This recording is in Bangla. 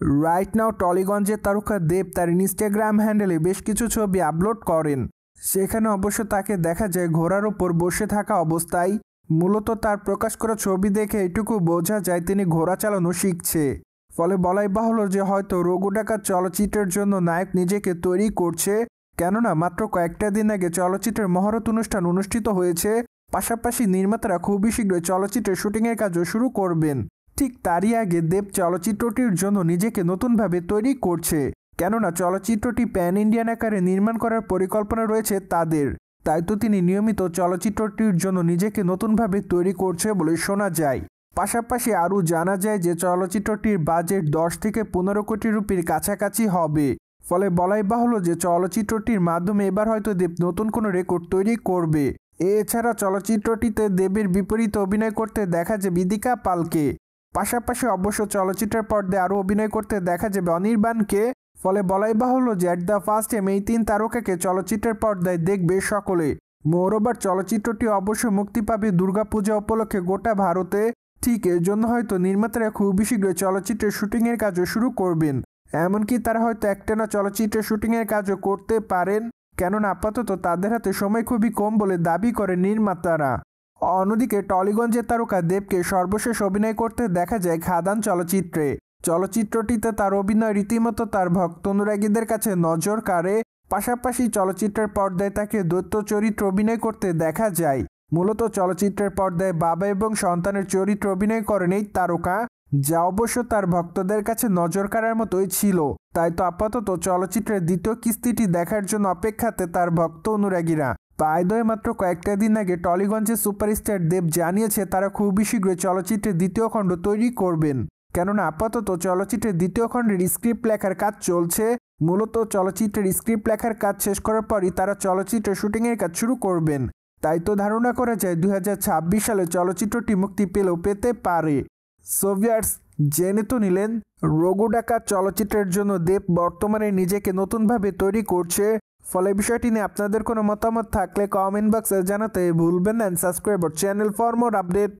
রাইট নাও টলিগঞ্জের তারকা দেব তার ইনস্টাগ্রাম হ্যান্ডেলে বেশ কিছু ছবি আপলোড করেন। সেখানে অবশ্য তাকে দেখা যায় ঘোড়ার ওপর বসে থাকা অবস্থায়। মূলত তার প্রকাশ করা ছবি দেখে এটুকু বোঝা যায় তিনি ঘোড়া চালানো শিখছে। ফলে বলাই বাহুল্য যে হয়তো রঘু ডাকাত চলচ্চিত্রের জন্য নায়ক নিজেকে তৈরি করছে, কেননা মাত্র কয়েকটা দিন আগে চলচ্চিত্রের মহরত অনুষ্ঠান অনুষ্ঠিত হয়েছে। পাশাপাশি নির্মাতারা খুবই শীঘ্রই চলচ্চিত্রের শুটিংয়ের কাজও শুরু করবেন। ঠিক তারই আগে দেব চলচ্চিত্রটির জন্য নিজেকে নতুনভাবে তৈরি করছে, কেননা চলচ্চিত্রটি প্যান ইন্ডিয়ান আকারে নির্মাণ করার পরিকল্পনা রয়েছে তাদের। তাই তো তিনি নিয়মিত চলচ্চিত্রটির জন্য নিজেকে নতুনভাবে তৈরি করছে বলে শোনা যায়। পাশাপাশি আরও জানা যায় যে চলচ্চিত্রটির বাজেট 10 থেকে 15 কোটি রুপির কাছাকাছি হবে। ফলে বলাই বাহুল্য যে চলচ্চিত্রটির মাধ্যমে এবার হয়তো দেব নতুন কোনো রেকর্ড তৈরি করবে। এছাড়া চলচ্চিত্রটিতে দেবের বিপরীতে অভিনয় করতে দেখা যায় বিদিকা পালকে। পাশাপাশি অবশ্য চলচ্চিত্রের পর্দায় আরও অভিনয় করতে দেখা যাবে অনির্বাণকে। ফলে বলাই বাহুল্য যে অ্যাট দ্য ফার্স্ট টাইম এই 3 তারকাকে চলচ্চিত্রের পর্দায় দেখবে সকলে। মোরওভার চলচ্চিত্রটি অবশ্য মুক্তি পাবে দুর্গাপূজা উপলক্ষে গোটা ভারতে। ঠিক এর জন্য হয়তো নির্মাতারা খুবই শীঘ্রই চলচ্চিত্রের শুটিংয়ের কাজও শুরু করবেন। এমনকি তারা হয়তো একটানা চলচ্চিত্রের শুটিংয়ের কাজও করতে পারেন, কেননা আপাতত তাদের হাতে সময় খুবই কম বলে দাবি করে নির্মাতারা। অন্যদিকে টলিগঞ্জের তারকা দেবকে সর্বশেষ অভিনয় করতে দেখা যায় খাদান চলচ্চিত্রে। চলচ্চিত্রটিতে তার অভিনয় রীতিমতো তার ভক্ত অনুরাগীদের কাছে নজর কাড়ে। পাশাপাশি চলচ্চিত্রের পর্দায় তাকে দৈত্য চরিত্র অভিনয় করতে দেখা যায়। মূলত চলচ্চিত্রের পর্দায় বাবা এবং সন্তানের চরিত্র অভিনয় করেন এই তারকা, যা অবশ্য তার ভক্তদের কাছে নজর কাড়ার মতোই ছিল। তাই তো আপাতত চলচ্চিত্রের দ্বিতীয় কিস্তিটি দেখার জন্য অপেক্ষাতে তার ভক্ত অনুরাগীরা। বাই মাত্র কয়েকটা দিন আগে টলিগঞ্জের সুপারস্টার দেব জানিয়েছে তারা খুবই শীঘ্রই চলচ্চিত্রের দ্বিতীয় খণ্ড তৈরি করবেন, কেননা আপাতত চলচ্চিত্রের দ্বিতীয় খণ্ডের স্ক্রিপ্ট লেখার কাজ চলছে। মূলত চলচ্চিত্রের স্ক্রিপ্ট লেখার কাজ শেষ করার পরই তারা চলচ্চিত্রের শুটিংয়ের কাজ শুরু করবেন। তাই তো ধারণা করা যায় 2026 সালে চলচ্চিত্রটি মুক্তি পেলেও পেতে পারে। সো ভিউয়ার্স, জেনে তো নিলেন রঘু ডাকাত চলচ্চিত্রের জন্য দেব বর্তমানে নিজেকে নতুনভাবে তৈরি করছে। ফলে বিষয়টি নিয়ে আপনাদের কোনো মতামত থাকলে কমেন্ট বক্সে জানাতে ভুলবেন না। Subscribe our channel for more update.